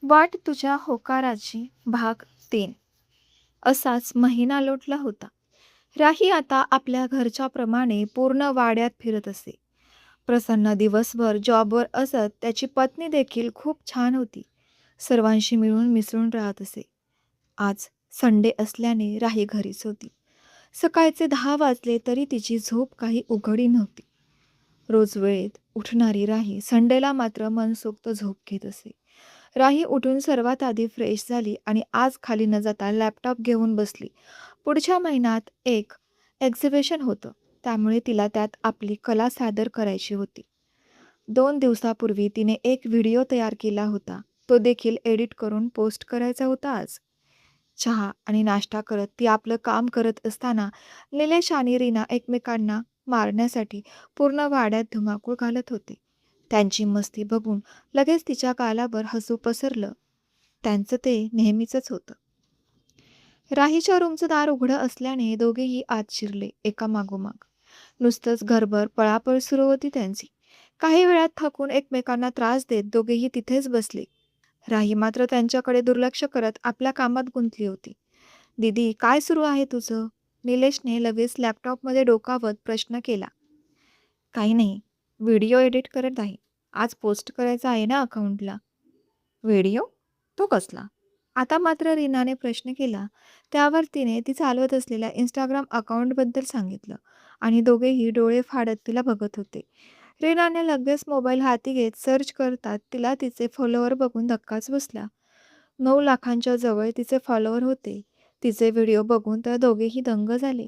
वाट तुझ्या होकाराची भाग 3. असाच महिना लोटला होता. राही आता आपल्या घरच्या प्रमाणे पूर्ण वाड्यात फिरत असे. प्रसन्न दिवसभर जॉबवर असत त्याची पत्नी देखील खूप छान होती. सर्वांशी मिळून मिसळून राहत असे. आज संडे असल्याने राही घरीच होती. सकाळचे 10 वाजले तरी तिची झोप काही उघडी नव्हती. रोज वेळेत उठणारी राही संडेला मात्र मनसोक्त झोप घेत असे. राही उठून सर्वात आधी फ्रेश झाली आणि आज खाली न जाता लॅपटॉप घेऊन बसली. पुढच्या महिन्यात एक एक्झिबिशन होतं. त्यामुळे तिला त्यात आपली कला सादर करायची होती. 2 दिवसापूर्वी तिने एक व्हिडिओ तयार केला होता. तो देखील एडिट करून पोस्ट करायचा होता आज. चहा आणि नाश्ता करत ती आपलं काम करत असताना निलेश आणि रीना एकमेकांना मारण्यासाठी पूर्ण वाड्यात धुमाकूळ घालत होते. त्यांची मस्ती बघून लगेच तिच्या गालावर हसू पसरलं. त्यांचं ते नेहमीचंच होतं. राहीच्या रूमचं दार उघडं असल्याने दोघेही आत शिरले एका मागोमाग. नुसतंच घरभर पळापळ सुरू होती त्यांची. काही वेळात थकून एकमेकांना त्रास देत दोघेही तिथेच बसले. राही मात्र त्यांच्याकडे दुर्लक्ष करत आपल्या कामात गुंतली होती. दीदी, काय सुरू आहे तुझं? निलेशने लगेच लॅपटॉपमध्ये डोकावत प्रश्न केला. काही नाही, व्हिडिओ एडिट करत आहे. आज पोस्ट करायचा आहे ना अकाउंटला. व्हिडिओ? तो कसला? आता मात्र रीनाने प्रश्न केला. त्यावर तिने ती चालवत असलेल्या इंस्टाग्राम अकाउंटबद्दल सांगितलं आणि दोघेही डोळे फाडत तिला बघत होते. रीनाने लगेच मोबाईल हाती घेत सर्च करतात तिला तिचे फॉलोअर बघून धक्काच बसला. 9 लाखांच्या जवळ तिचे फॉलोअर होते. तिचे व्हिडिओ बघून तर दोघेही दंग झाले.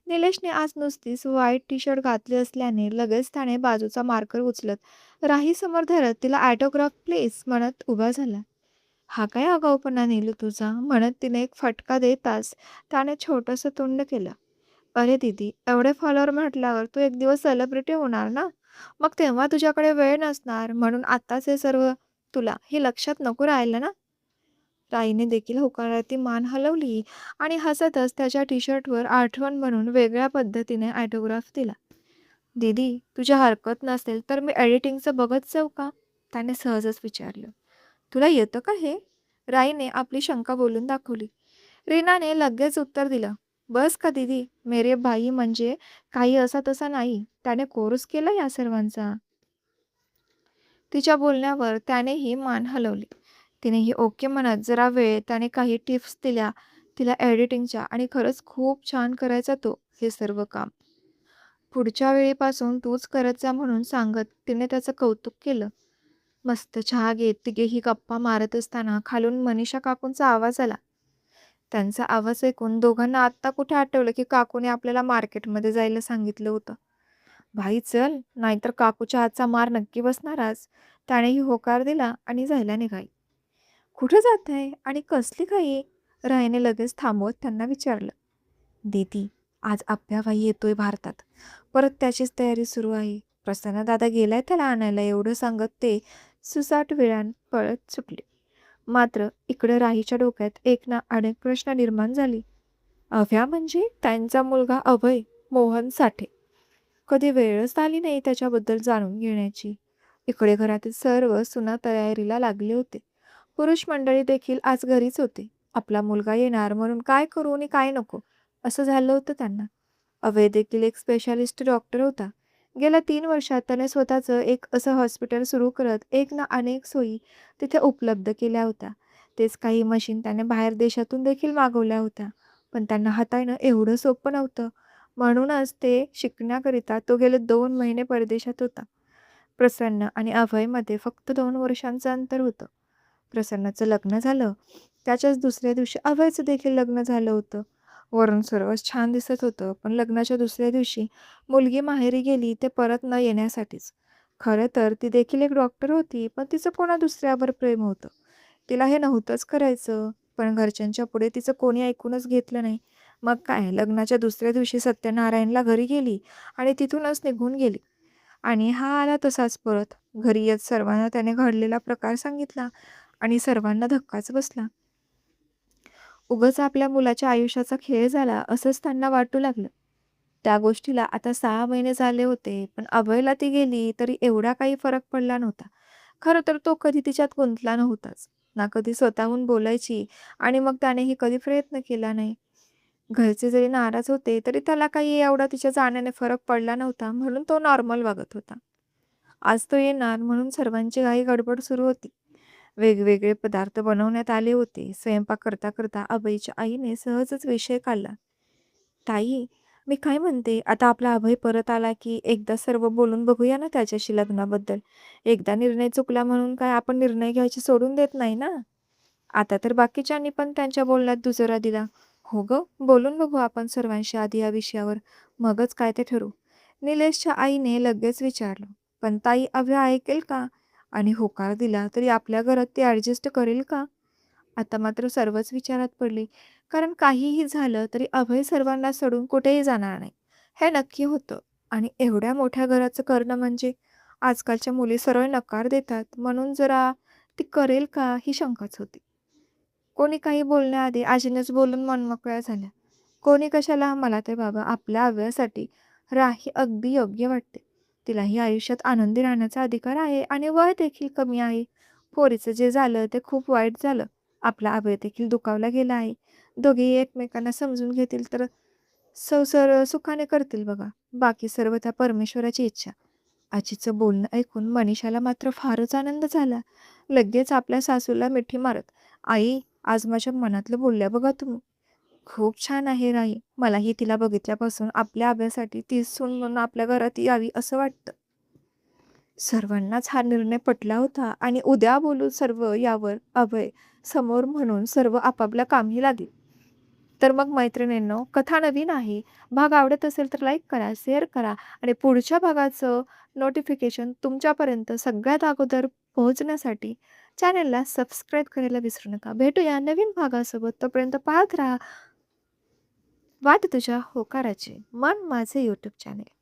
निलेशने आज नुसतीच व्हाईट टी-शर्ट घातले असल्याने लगेच त्याने बाजूचा मार्कर उचलत राही समोर धरत तिला ऑटोग्राफ प्लीज म्हणत उभा झाला. हा काय आगाऊपणा नीलू तुझा, म्हणत तिने एक फटका देताच त्याने छोटंसं तोंड केलं. अरे दीदी, एवढे फॉलोअर म्हटल्यावर तू एक दिवस सेलिब्रिटी होणार ना, मग तेव्हा तुझ्याकडे वेळ नसणार, म्हणून आत्ताच हे सर्व तुला हे लक्षात नको राहिलं ना. राईने देखील होकारार्थी मान हलवली आणि हसतच त्याच्या टी-शर्टवर आठवण म्हणून वेगळ्या पद्धतीने ऑटोग्राफ दिला. दीदी, तुझी हरकत नसेल तर मी एडिटिंगचं बघत जाऊ का? त्याने सहजच विचारलं. तुला येतं का हे? राईने आपली शंका बोलून दाखवली. रीनाने लगेच उत्तर दिलं. बस का दीदी, मेरे भाई म्हणजे काही असा तसा नाही. त्याने कोर्स केला या सर्वांचा. तिच्या बोलण्यावर त्यानेही मान हलवली. तिनेही ओके म्हणत जरा वेळ त्याने काही टिप्स दिल्या तिला एडिटिंगच्या आणि खरंच खूप छान करायचा तो हे सर्व काम. पुढच्या वेळेपासून तूच करत जा म्हणून सांगत तिने त्याचं कौतुक केलं. मस्त चहा घेत तिघेही गप्पा मारत असताना खालून मनीषा काकूंचा आवाज आला. त्यांचा आवाज ऐकून दोघांना आत्ता कुठे आठवलं की काकूने आपल्याला मार्केटमध्ये जायला सांगितलं होतं. भाई चल, नाहीतर काकूच्या हातचा मार नक्की बसणार आज. त्यानेही होकार दिला आणि जायला निघाली. कुठं जात आहे आणि कसली घाई? राहीने लगेच थांबवत त्यांना विचारलं. दीदी, आज अभ्याभाई येतोय भारतात. परत त्याचीच तयारी सुरू आहे. प्रसन्न दादा गेलाय त्याला आणायला, एवढं सांगत ते सुसाट वेळान पळत सुटले. मात्र इकडं राहीच्या डोक्यात एक ना अनेक प्रश्न निर्माण झाले. अभ्या म्हणजे त्यांचा मुलगा अभय मोहन साठे. कधी वेळच आली नाही त्याच्याबद्दल जाणून घेण्याची. इकडे घरातील सर्व सुना तयारीला लागले होते. पुरुष मंडळी देखील आज घरीच होते. आपला मुलगा येणार म्हणून काय करू आणि काय नको असं झालं होतं त्यांना. अभय देखील एक स्पेशालिस्ट डॉक्टर होता. गेल्या 3 वर्षात त्याने स्वतःचं एक असं हॉस्पिटल सुरू करत एक ना अनेक सोयी तिथे उपलब्ध केल्या होत्या. तेच काही मशीन त्याने बाहेर देशातून देखील मागवल्या होत्या. पण त्यांना हाताळणं एवढं सोपं नव्हतं. म्हणूनच ते शिकण्याकरिता तो गेले 2 महिने परदेशात होता. प्रसन्न आणि अभयमध्ये फक्त 2 वर्षांचं अंतर होतं. प्रसन्नाचं लग्न झालं. त्याच्याच दुसऱ्या दिवशी अभयचं देखील लग्न झालं होतं. वरून सर्वच छान दिसत होतं. पण लग्नाच्या दुसऱ्या दिवशी मुलगी माहेरी गेली ते परत न येण्यासाठीच. खरं तर ती देखील एक डॉक्टर होती, पण तिचं कोणा दुसऱ्यावर प्रेम होतं. तिला हे नव्हतंच करायचं. पण घरच्यांच्या पुढे तिचं कोणी ऐकूनच घेतलं नाही. मग काय, लग्नाच्या दुसऱ्या दिवशी सत्यनारायणला घरी गेली आणि तिथूनच निघून गेली. आणि हा आला तसाच परत. घरी येत सर्वांना त्याने घडलेला प्रकार सांगितला आणि सर्वांना धक्काच बसला. उगाच आपल्या मुलाच्या आयुष्याचा खेळ झाला असंच त्यांना वाटू लागलं. त्या गोष्टीला आता 6 महिने झाले होते. पण अभयला ती गेली तरी एवढा काही फरक पडला नव्हता. खरं तर तो कधी तिच्यात गुंतला नव्हताच. ना कधी स्वतःहून बोलायची आणि मग त्यानेही कधी प्रयत्न केला नाही. घरचे जरी नाराज होते, तरी त्याला काही एवढा तिच्या जाण्याने फरक पडला नव्हता, म्हणून तो नॉर्मल वागत होता. आज तो येणार म्हणून सर्वांची घाई गडबड सुरू होती. वेगवेगळे पदार्थ बनवण्यात आले होते. स्वयंपाक करता करता अभयच्या आईने सहजच विषय काढला. "ताई, मी काय म्हणते, आता आपला अभय परत आला की एकदा सर्व बोलून बघूया ना त्याच्याशी लग्नाबद्दल. एकदा निर्णय चुकला म्हणून काय आपण निर्णय घ्यायचे सोडून देत नाही ना." आता तर बाकीच्यांनी पण त्यांच्या बोलण्यात दुजोरा दिला. "हो गं, बोलून बघू आपण सर्वांशी आधी या विषयावर, मगच काय ते ठरवू." निलेशच्या आईने लगेच विचारलं, "पण ताई, अभय ऐकेल का? आणि होकार दिला तरी आपल्या घरात ती ॲडजस्ट करेल का?" आता मात्र सर्वच विचारात पडली. कारण काहीही झालं तरी अभय सर्वांना सोडून कुठेही जाणार नाही, हे नक्की होतं. आणि एवढ्या मोठ्या घराचं करणं म्हणजे आजकालच्या मुली सरळ नकार देतात, म्हणून जरा ती करेल का ही शंकाच होती. कोणी काही बोलण्याआधी आजीनेच बोलून मनमोकळ्या झाल्या. कोणी कशाला, मला तर बाबा आपल्या अव्यासाठी राही अगदी योग्य वाटते. तिलाही आयुष्यात आनंदी राहण्याचा अधिकार आहे आणि वय देखील कमी आहे. पोरीचं जे झालं ते खूप वाईट झालं. आपला अभय देखील दुखावला गेला आहे. दोघेही एकमेकांना समजून घेतील तर संसार सुखाने करतील बघा. बाकी सर्व त्या परमेश्वराची इच्छा. आजीचं बोलणं ऐकून मनीषाला मात्र फारच आनंद झाला. लगेच आपल्या सासूला मिठी मारत, "आई, आज माझ्या मनातलं बोलल्या बघा तुम्ही. खूप छान आहे राही. मलाही तिला बघितल्यापासून आपल्या अभ्यासाठी ती सून म्हणून आपल्या घरात यावी असं वाटतं." सर्वांनाच हा निर्णय पटला होता आणि उद्या बोलू सर्व यावर अभय समोर म्हणून सर्व आपापल्या कामी लागले. तर मग मैत्रिणींनो, कथा नवीन आहे. भाग आवडत असेल तर लाईक करा, शेअर करा आणि पुढच्या भागाचं नोटिफिकेशन तुमच्यापर्यंत सगळ्यात अगोदर पोहोचण्यासाठी चॅनलला सबस्क्राईब करायला विसरू नका. भेटूया नवीन भागासोबत. तोपर्यंत पाहत राहा वाट तुझ्या होकाराची मन माझे यूट्यूब चॅनेल.